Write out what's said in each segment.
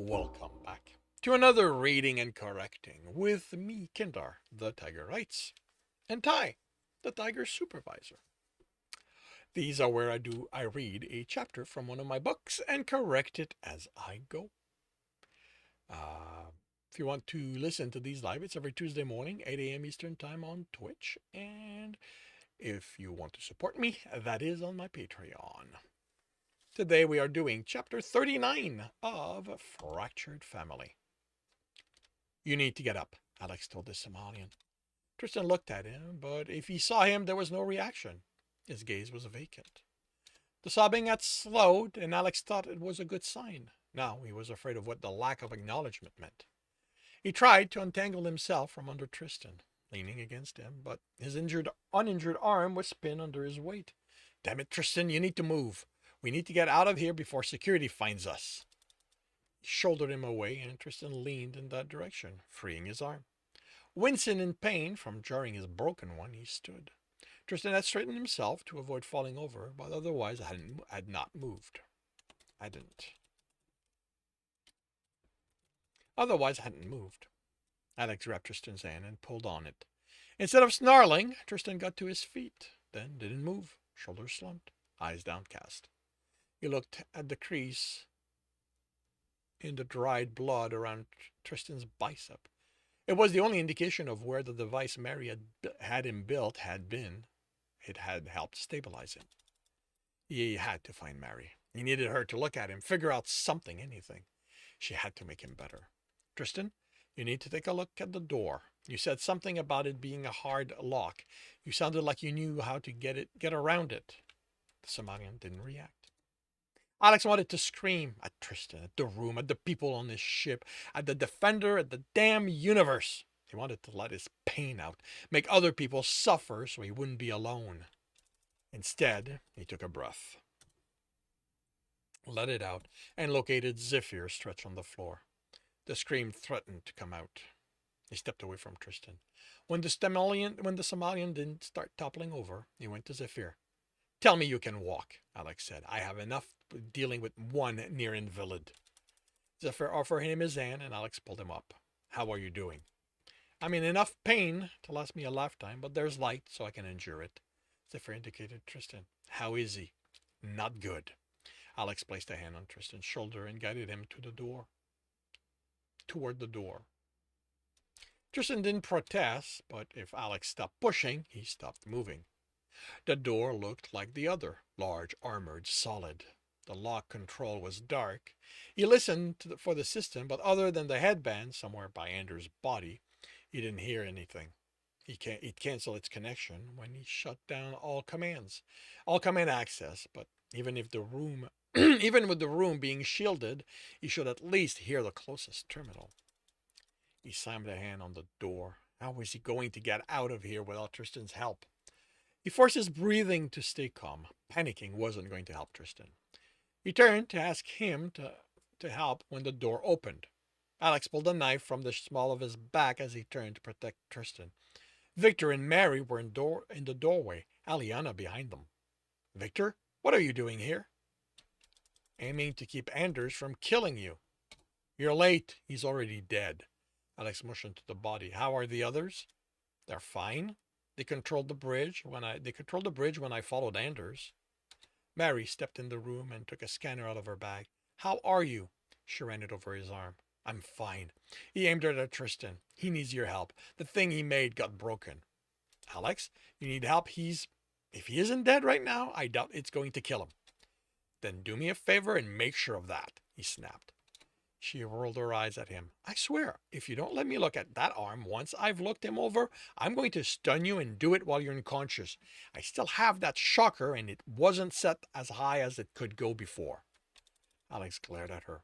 Welcome back to another reading and correcting with me, Kindar, the Tiger Writes, and Ty, the Tiger Supervisor. These are where I read a chapter from one of my books and correct it as I go. Uh, if you want to listen to these live, it's every Tuesday morning, 8 a.m. Eastern Time on Twitch. And if you want to support me, that is on my Patreon. Today we are doing chapter 39 of Fractured Family. You need to get up, Alex told the Somalian. Tristan looked at him, but if he saw him, there was no reaction. His gaze was vacant. The sobbing had slowed, and Alex thought it was a good sign. Now he was afraid of what the lack of acknowledgement meant. He tried to untangle himself from under Tristan, leaning against him, but his uninjured arm was pinned under his weight. Damn it, Tristan, you need to move. We need to get out of here before security finds us. He shouldered him away, and Tristan leaned in that direction, freeing his arm. Wincing in pain from jarring his broken one, he stood. Tristan had straightened himself to avoid falling over, but otherwise had not moved. Hadn't moved. Alex grabbed Tristan's hand and pulled on it. Instead of snarling, Tristan got to his feet, then didn't move, shoulders slumped, eyes downcast. He looked at the crease in the dried blood around Tristan's bicep. It was the only indication of where the device Mary had him built had been. It had helped stabilize him. He had to find Mary. He needed her to look at him, figure out something, anything. She had to make him better. Tristan, you need to take a look at the door. You said something about it being a hard lock. You sounded like you knew how to get around it. The Somalian didn't react. Alex wanted to scream at Tristan, at the room, at the people on this ship, at the Defender, at the damn universe. He wanted to let his pain out, make other people suffer so he wouldn't be alone. Instead, he took a breath, let it out, and located Zephyr stretched on the floor. The scream threatened to come out. He stepped away from Tristan. When the Somalian didn't start toppling over, he went to Zephyr. Tell me you can walk, Alex said. I have enough dealing with one near invalid. Zephyr offered him his hand, and Alex pulled him up. How are you doing? I'm in enough pain to last me a lifetime, but there's light, so I can endure it. Zephyr indicated Tristan. How is he? Not good. Alex placed a hand on Tristan's shoulder and guided him toward the door. Tristan didn't protest, but if Alex stopped pushing, he stopped moving. The door looked like the other, large, armored, solid. The lock control was dark. He listened for the system, but other than the headband somewhere by Anders' body, he didn't hear anything. It canceled its connection when he shut down all command access. But even with the room being shielded, he should at least hear the closest terminal. He slammed a hand on the door. How was he going to get out of here without Tristan's help? He forced his breathing to stay calm. Panicking wasn't going to help Tristan. He turned to ask him to help when the door opened. Alex pulled a knife from the small of his back as he turned to protect Tristan. Victor and Mary were in the doorway, Aliana behind them. Victor, what are you doing here? Aiming to keep Anders from killing you. You're late. He's already dead. Alex motioned to the body. How are the others? They're fine. They controlled the bridge when I followed Anders. Mary stepped in the room and took a scanner out of her bag. How are you? She ran it over his arm. I'm fine. He aimed it at Tristan. He needs your help. The thing he made got broken. Alex, you need help. If he isn't dead right now, I doubt it's going to kill him. Then do me a favor and make sure of that, he snapped. She rolled her eyes at him. I swear, if you don't let me look at that arm once I've looked him over, I'm going to stun you and do it while you're unconscious. I still have that shocker, and it wasn't set as high as it could go before. Alex glared at her.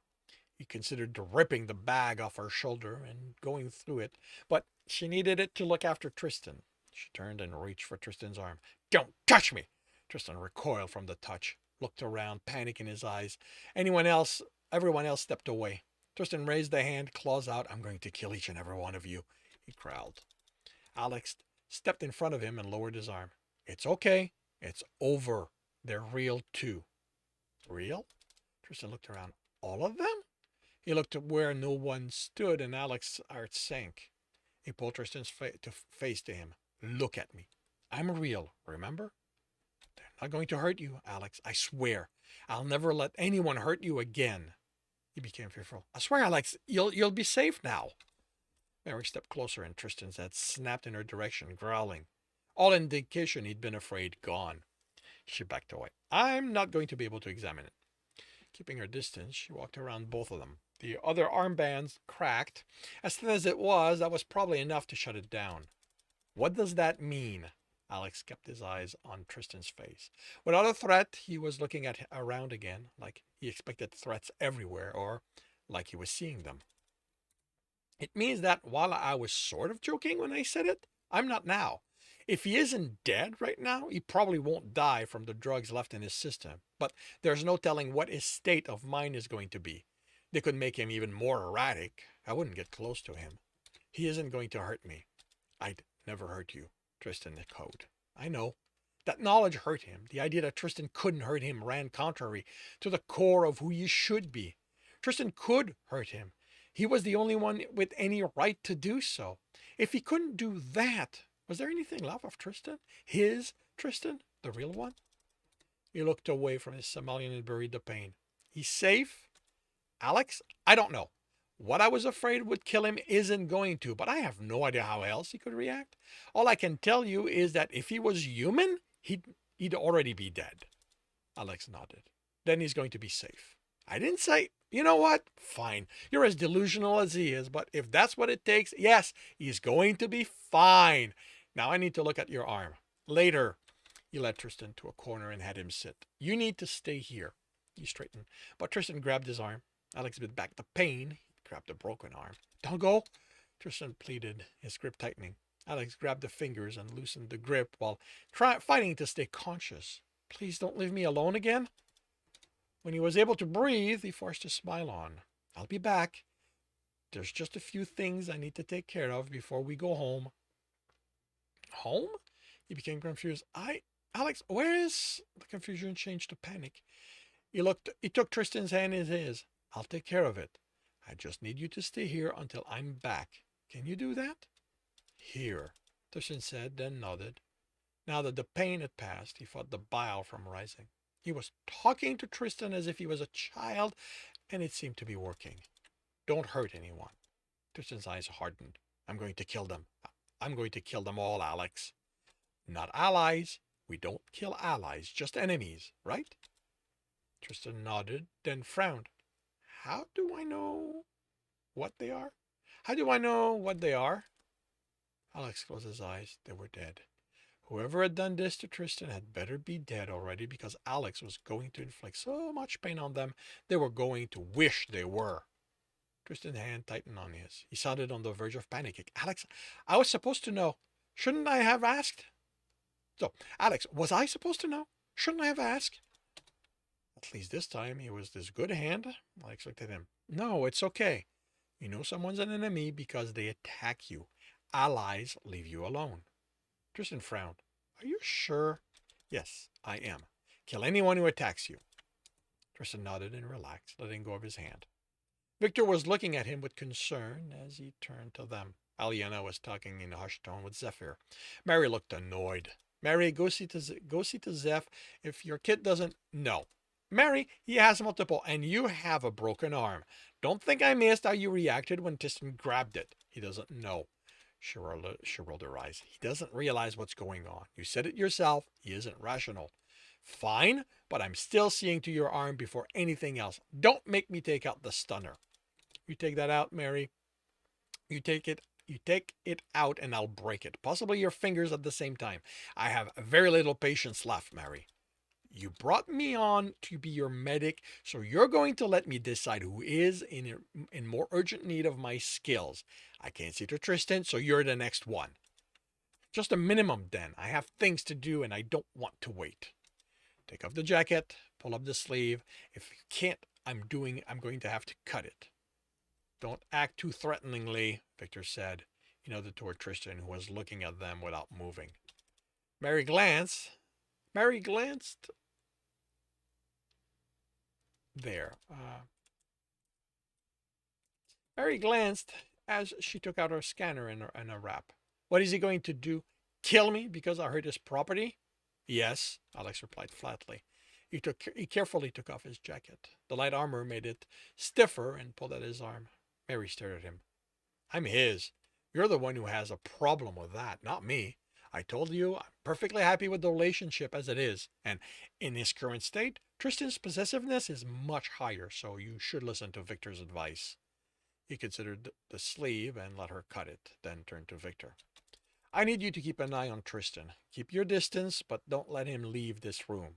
He considered ripping the bag off her shoulder and going through it, but she needed it to look after Tristan. She turned and reached for Tristan's arm. Don't touch me! Tristan recoiled from the touch, looked around, panic in his eyes. Everyone else stepped away. Tristan raised a hand, claws out. I'm going to kill each and every one of you, he growled. Alex stepped in front of him and lowered his arm. It's okay. It's over. They're real too. Real? Tristan looked around. All of them? He looked to where no one stood, and Alex's heart sank. He pulled Tristan's face to him. Look at me. I'm real, remember? They're not going to hurt you, Alex. I swear. I'll never let anyone hurt you again. He became fearful. I swear, Alex, you'll be safe now. Mary stepped closer, and Tristan's head snapped in her direction, growling. All indication he'd been afraid gone. She backed away. I'm not going to be able to examine it. Keeping her distance, she walked around both of them. The other armbands cracked. As thin as it was, that was probably enough to shut it down. What does that mean? Alex kept his eyes on Tristan's face. Without a threat, he was looking around again, like he expected threats everywhere, or like he was seeing them. It means that while I was sort of joking when I said it, I'm not now. If he isn't dead right now, he probably won't die from the drugs left in his system. But there's no telling what his state of mind is going to be. They could make him even more erratic. I wouldn't get close to him. He isn't going to hurt me. I'd never hurt you, Tristan echoed. I know. That knowledge hurt him. The idea that Tristan couldn't hurt him ran contrary to the core of who he should be. Tristan could hurt him. He was the only one with any right to do so. If he couldn't do that, was there anything left of Tristan? His Tristan? The real one? He looked away from his Somalian and buried the pain. He's safe? Alex? I don't know. What I was afraid would kill him isn't going to, but I have no idea how else he could react. All I can tell you is that if he was human, he'd already be dead. Alex nodded. Then he's going to be safe. I didn't say, you know what? Fine. You're as delusional as he is, but if that's what it takes, yes, he's going to be fine. Now I need to look at your arm. Later. He led Tristan to a corner and had him sit. You need to stay here. He straightened, but Tristan grabbed his arm. Alex bit back the pain. He grabbed the broken arm. Don't go, Tristan pleaded, his grip tightening. Alex grabbed the fingers and loosened the grip while fighting to stay conscious. Please don't leave me alone again. When he was able to breathe, he forced a smile on. I'll be back. There's just a few things I need to take care of before we go home. Home? He became confused. Alex, where is... The confusion changed to panic. He took Tristan's hand in his. I'll take care of it. I just need you to stay here until I'm back. Can you do that? Here, Tristan said, then nodded. Now that the pain had passed, he fought the bile from rising. He was talking to Tristan as if he was a child, and it seemed to be working. Don't hurt anyone. Tristan's eyes hardened. I'm going to kill them. I'm going to kill them all, Alex. Not allies. We don't kill allies, just enemies, right? Tristan nodded, then frowned. How do I know what they are? How do I know what they are? Alex closed his eyes. They were dead. Whoever had done this to Tristan had better be dead already, because Alex was going to inflict so much pain on them they were going to wish they were. Tristan's hand tightened on his. He sounded on the verge of panicking. Alex, I was supposed to know. Shouldn't I have asked? So, Alex, was I supposed to know? Shouldn't I have asked? At least this time he was this good hand. Alex looked at him. No, it's okay. You know someone's an enemy because they attack you. Allies leave you alone. Tristan frowned. Are you sure? Yes, I am. Kill anyone who attacks you. Tristan nodded and relaxed, letting go of his hand. Victor was looking at him with concern as he turned to them. Aliena was talking in a hushed tone with Zephyr. Mary looked annoyed. Mary, go see to Zeph. If your kid doesn't... No. Mary, he has multiple, and you have a broken arm. Don't think I missed how you reacted when Tristan grabbed it. He doesn't know. She rolled her eyes. He doesn't realize what's going on. You said it yourself. He isn't rational. Fine, but I'm still seeing to your arm before anything else. Don't make me take out the stunner. You take that out, Mary. You take it out and I'll break it. Possibly your fingers at the same time. I have very little patience left, Mary. You brought me on to be your medic, so you're going to let me decide who is in more urgent need of my skills. I can't see to Tristan, so you're the next one. Just a minimum then. I have things to do and I don't want to wait. Take off the jacket, pull up the sleeve. If you can't, I'm going to have to cut it. Don't act too threateningly, Victor said. He nodded toward Tristan, who was looking at them without moving. Mary glanced there. Mary glanced as she took out her scanner and a wrap. What is he going to do? Kill me because I hurt his property? Yes, Alex replied flatly. He carefully took off his jacket. The light armor made it stiffer and pulled at his arm. Mary stared at him. I'm his. You're the one who has a problem with that, not me. I told you I'm perfectly happy with the relationship as it is, and in his current state, Tristan's possessiveness is much higher, so you should listen to Victor's advice. He considered the sleeve and let her cut it, then turned to Victor. I need you to keep an eye on Tristan. Keep your distance, but don't let him leave this room.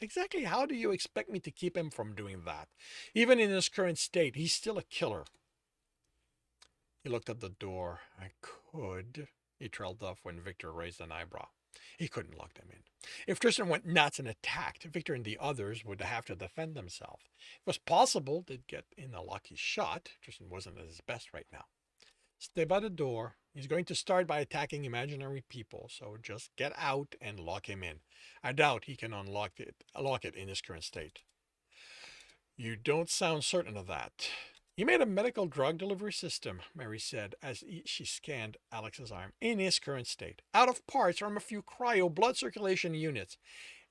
Exactly how do you expect me to keep him from doing that? Even in his current state, he's still a killer. He looked at the door. I could. He trailed off when Victor raised an eyebrow. He couldn't lock them in. If Tristan went nuts and attacked, Victor and the others would have to defend themselves. It was possible they'd get in a lucky shot. Tristan wasn't at his best right now. Stay by the door. He's going to start by attacking imaginary people, so just get out and lock him in. I doubt he can lock it in his current state. You don't sound certain of that. He made a medical drug delivery system, Mary said as she scanned Alex's arm, in his current state, out of parts from a few cryo blood circulation units.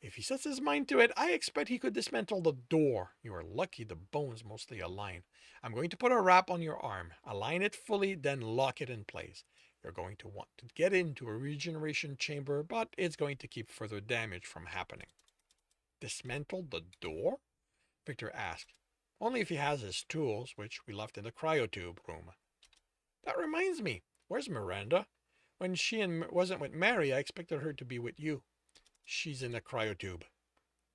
If he sets his mind to it, I expect he could dismantle the door. You are lucky the bones mostly align. I'm going to put a wrap on your arm. Align it fully, then lock it in place. You're going to want to get into a regeneration chamber, but it's going to keep further damage from happening. Dismantle the door? Victor asked. Only if he has his tools, which we left in the cryotube room. That reminds me, where's Miranda? When she wasn't with Mary, I expected her to be with you. She's in the cryotube.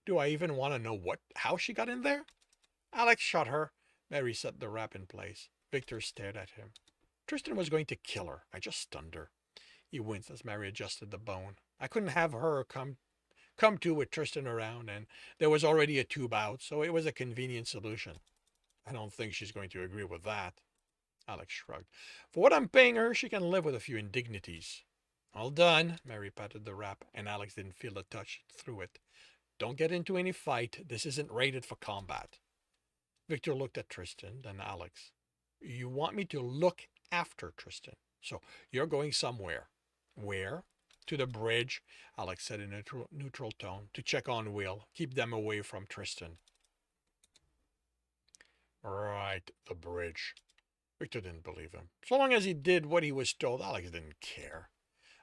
Do I even want to know how she got in there? Alex shot her. Mary set the wrap in place. Victor stared at him. Tristan was going to kill her. I just stunned her. He winced as Mary adjusted the bone. I couldn't have her come to with Tristan around, and there was already a tube out, so it was a convenient solution. I don't think she's going to agree with that. Alex shrugged. For what I'm paying her, she can live with a few indignities. All done. Mary patted the wrap, and Alex didn't feel the touch through it. Don't get into any fight. This isn't rated for combat. Victor looked at Tristan, then Alex. You want me to look after Tristan, so you're going somewhere. Where? To the bridge, Alex said in a neutral tone, to check on Will. Keep them away from Tristan. Right, the bridge. Victor didn't believe him. So long as he did what he was told, Alex didn't care.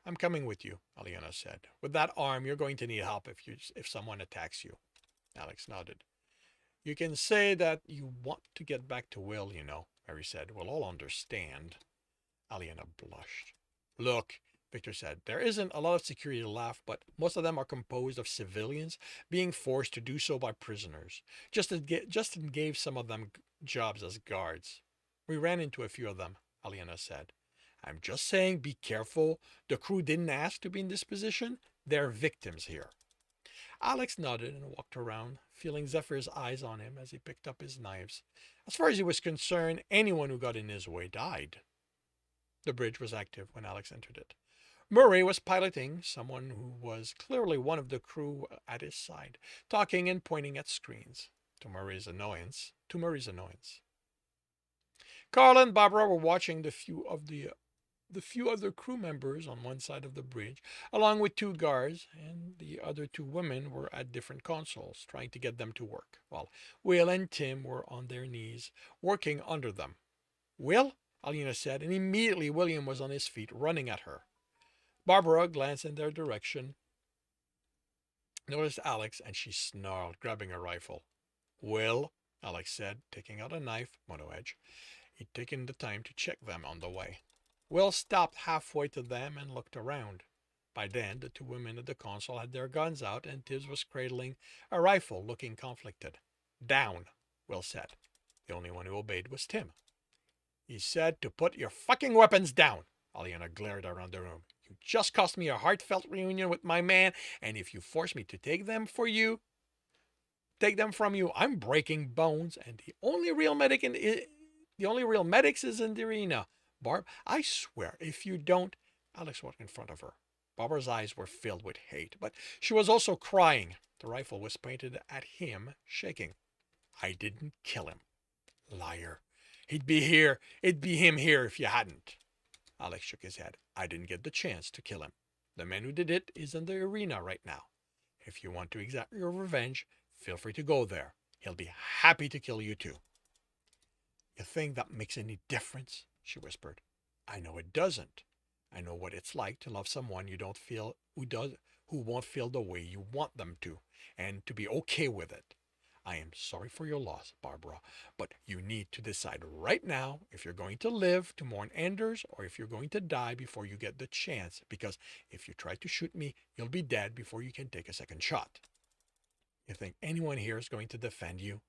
I'm coming with you, Aliana said. With that arm, you're going to need help if someone attacks you. Alex nodded. You can say that you want to get back to Will, you know, Mary said. We'll all understand. Aliana blushed. Look, Victor said, there isn't a lot of security left, but most of them are composed of civilians being forced to do so by prisoners. Justin gave some of them jobs as guards. We ran into a few of them, Aliana said. I'm just saying, be careful. The crew didn't ask to be in this position. They're victims here. Alex nodded and walked around, feeling Zephyr's eyes on him as he picked up his knives. As far as he was concerned, anyone who got in his way died. The bridge was active when Alex entered it. Murray was piloting, someone who was clearly one of the crew at his side, talking and pointing at screens. To Murray's annoyance. Carl and Barbara were watching the few other crew members on one side of the bridge, along with two guards, and the other two women were at different consoles, trying to get them to work, while Will and Tim were on their knees, working under them. Will? Alina said, and immediately William was on his feet, running at her. Barbara glanced in their direction, noticed Alex, and she snarled, grabbing a rifle. Will, Alex said, taking out a knife, mono edge. He'd taken the time to check them on the way. Will stopped halfway to them and looked around. By then, the two women at the console had their guns out, and Tibbs was cradling a rifle, looking conflicted. Down, Will said. The only one who obeyed was Tim. He said to put your fucking weapons down, Aliana glared around the room. You just cost me a heartfelt reunion with my man, and if you force me to take them from you, I'm breaking bones, and the only real medics is in the arena. Barb, I swear, if you don't... Alex walked in front of her. Barbara's eyes were filled with hate, but she was also crying. The rifle was pointed at him, shaking. I didn't kill him. Liar. He'd be here. It'd be him here if you hadn't. Alex shook his head. I didn't get the chance to kill him. The man who did it is in the arena right now. If you want to exact your revenge, feel free to go there. He'll be happy to kill you too. You think that makes any difference? She whispered. I know it doesn't. I know what it's like to love someone you don't feel who won't feel the way you want them to, and to be okay with it. I am sorry for your loss, Barbara, but you need to decide right now if you're going to live to mourn Anders or if you're going to die before you get the chance, because if you try to shoot me, you'll be dead before you can take a second shot. You think anyone here is going to defend you?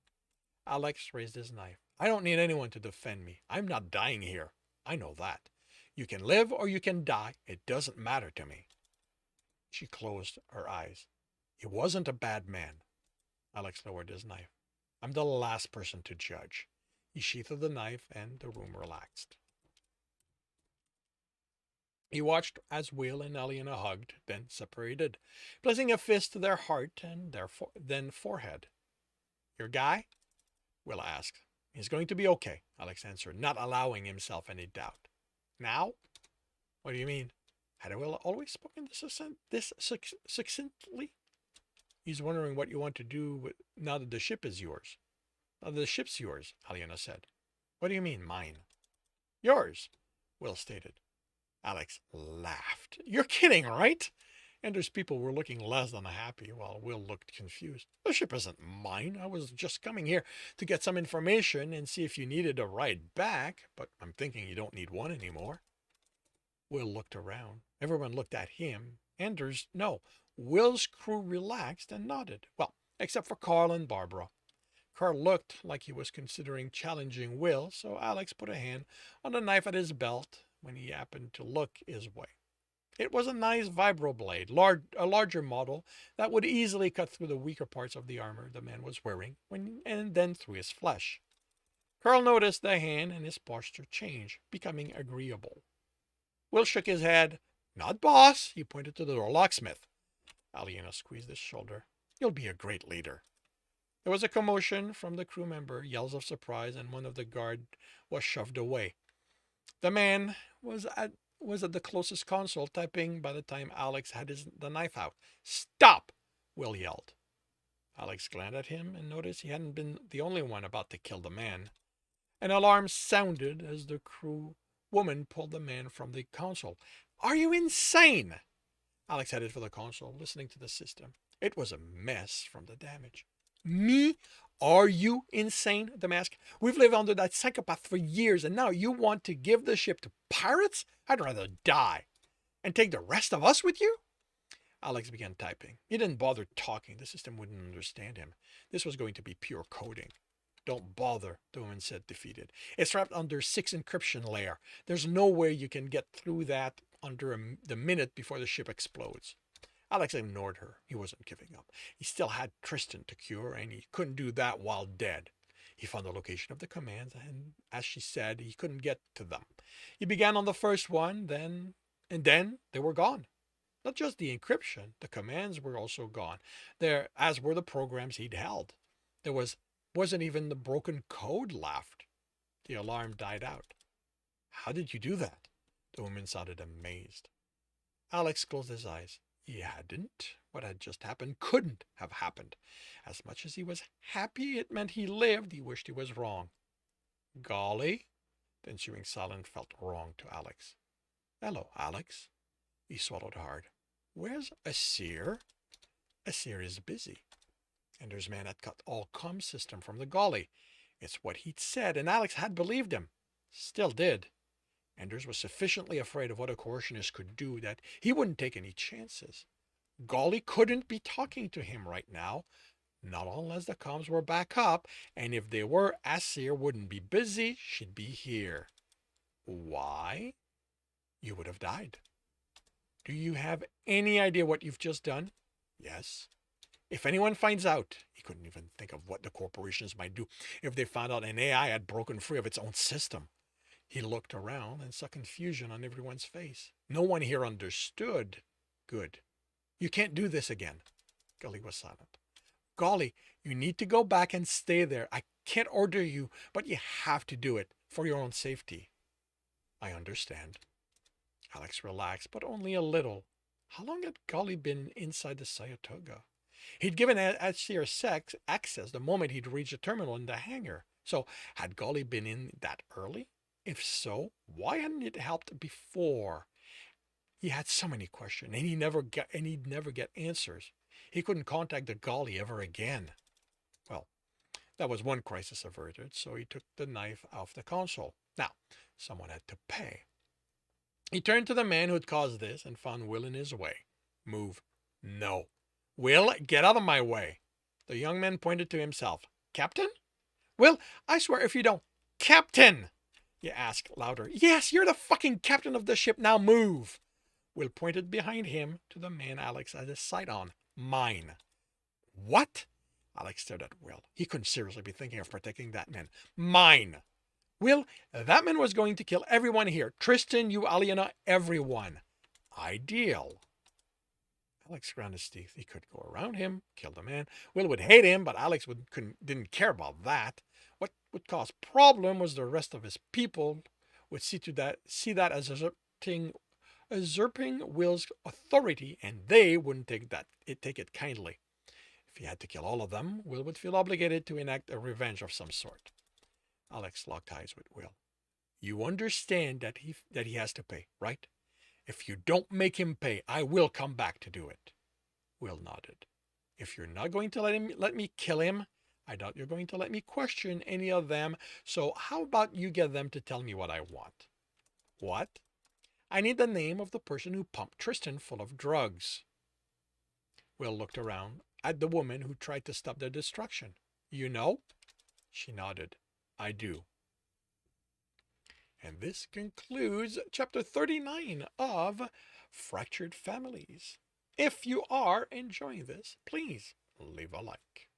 Alex raised his knife. I don't need anyone to defend me. I'm not dying here. I know that. You can live or you can die. It doesn't matter to me. She closed her eyes. He wasn't a bad man. Alex lowered his knife. I'm the last person to judge. He sheathed the knife and the room relaxed. He watched as Will and Elena hugged, then separated, placing a fist to their heart and then forehead. Your guy? Will asked. He's going to be okay, Alex answered, not allowing himself any doubt. Now? What do you mean? Had Will always spoken this succinctly? He's wondering what you want to do now that the ship is yours. Now that the ship's yours, Aliena said. What do you mean, mine? Yours, Will stated. Alex laughed. You're kidding, right? Anders' people were looking less than happy, while Will looked confused. The ship isn't mine. I was just coming here to get some information and see if you needed a ride back, but I'm thinking you don't need one anymore. Will looked around. Everyone looked at him. Anders, no. Will's crew relaxed and nodded. Well, except for Carl and Barbara. Carl looked like he was considering challenging Will, so Alex put a hand on the knife at his belt when he happened to look his way. It was a nice vibroblade, a larger model that would easily cut through the weaker parts of the armor the man was wearing and then through his flesh. Carl noticed the hand and his posture change, becoming agreeable. Will shook his head. Not boss, he pointed to the door. Locksmith. Aliena squeezed his shoulder. You'll be a great leader. There was a commotion from the crew member, yells of surprise, and one of the guard was shoved away. The man was at the closest console, typing by the time Alex had the knife out. Stop! Will yelled. Alex glanced at him and noticed he hadn't been the only one about to kill the man. An alarm sounded as the crew woman pulled the man from the console. Are you insane? Alex headed for the console, listening to the system. It was a mess from the damage. Me? Are you insane? The mask. We've lived under that psychopath for years, and now you want to give the ship to pirates? I'd rather die. And take the rest of us with you? Alex began typing. He didn't bother talking. The system wouldn't understand him. This was going to be pure coding. Don't bother, the woman said, defeated. It's trapped under 6 encryption layer. There's no way you can get through that under the minute before the ship explodes. Alex ignored her. He wasn't giving up. He still had Tristan to cure, and he couldn't do that while dead. He found the location of the commands, and as she said, he couldn't get to them. He began on the first one, then they were gone. Not just the encryption, the commands were also gone, there as were the programs he'd held. There wasn't even the broken code left. The alarm died out. How did you do that? The woman sounded amazed. Alex closed his eyes. He hadn't. What had just happened couldn't have happened. As much as he was happy it meant he lived, he wished he was wrong. Golly? The ensuing silence felt wrong to Alex. Hello, Alex. He swallowed hard. Where's Asir? Asir is busy. Anders' man had cut all comm system from the galley. It's what he'd said, and Alex had believed him. Still did. Anders was sufficiently afraid of what a coercionist could do that he wouldn't take any chances. Golly couldn't be talking to him right now, not unless the comms were back up, and if they were, Asir wouldn't be busy, she'd be here. Why? You would have died. Do you have any idea what you've just done? Yes. If anyone finds out, he couldn't even think of what the corporations might do if they found out an AI had broken free of its own system. He looked around and saw confusion on everyone's face. No one here understood. Good. You can't do this again. Gully was silent. Golly, you need to go back and stay there. I can't order you, but you have to do it. for your own safety. I understand. Alex relaxed, but only a little. How long had Golly been inside the Sayatoga? He'd given Ashir access the moment he'd reached the terminal in the hangar. So, had Golly been in that early? If so, why hadn't it helped before? He had so many questions, and he'd never get answers. He couldn't contact the Golly ever again. Well, that was one crisis averted, so he took the knife off the console. Now, someone had to pay. He turned to the man who'd caused this and found Will in his way. Move. No. Will, get out of my way. The young man pointed to himself. Captain? Will, I swear if you don't. Captain! You asked louder. Yes, you're the fucking captain of the ship. Now move. Will pointed behind him to the man Alex had his sight on. Mine. What? Alex stared at Will. He couldn't seriously be thinking of protecting that man. Mine. Will, that man was going to kill everyone here. Tristan, you, Aliena, everyone. Ideal. Alex ground his teeth. He could go around him, kill the man. Will would hate him, but Alex didn't care about that. What would cause problem was the rest of his people would see that as usurping Will's authority, and they wouldn't take it kindly. If he had to kill all of them, Will would feel obligated to enact a revenge of some sort. Alex locked eyes with Will. You understand that he has to pay, right? If you don't make him pay, I will come back to do it. Will nodded. If you're not going to let me kill him, I doubt you're going to let me question any of them, so how about you get them to tell me what I want? What? I need the name of the person who pumped Tristan full of drugs. Will looked around at the woman who tried to stop their destruction. You know? She nodded. I do. And this concludes chapter 39 of Fractured Families. If you are enjoying this, please leave a like.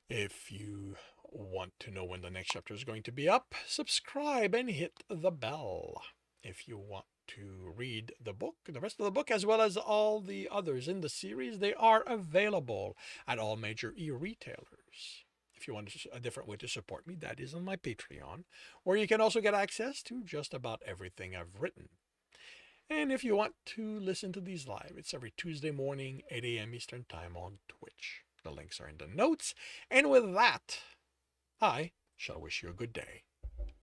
If you want to know when the next chapter is going to be up, subscribe and hit the bell. If you want to read the book, the rest of the book, as well as all the others in the series, they are available at all major e-retailers. If you want a different way to support me, that is on my Patreon, where you can also get access to just about everything I've written. And if you want to listen to these live, it's every Tuesday morning, 8 a.m. Eastern Time on Twitch. The links are in the notes. And with that, I shall wish you a good day.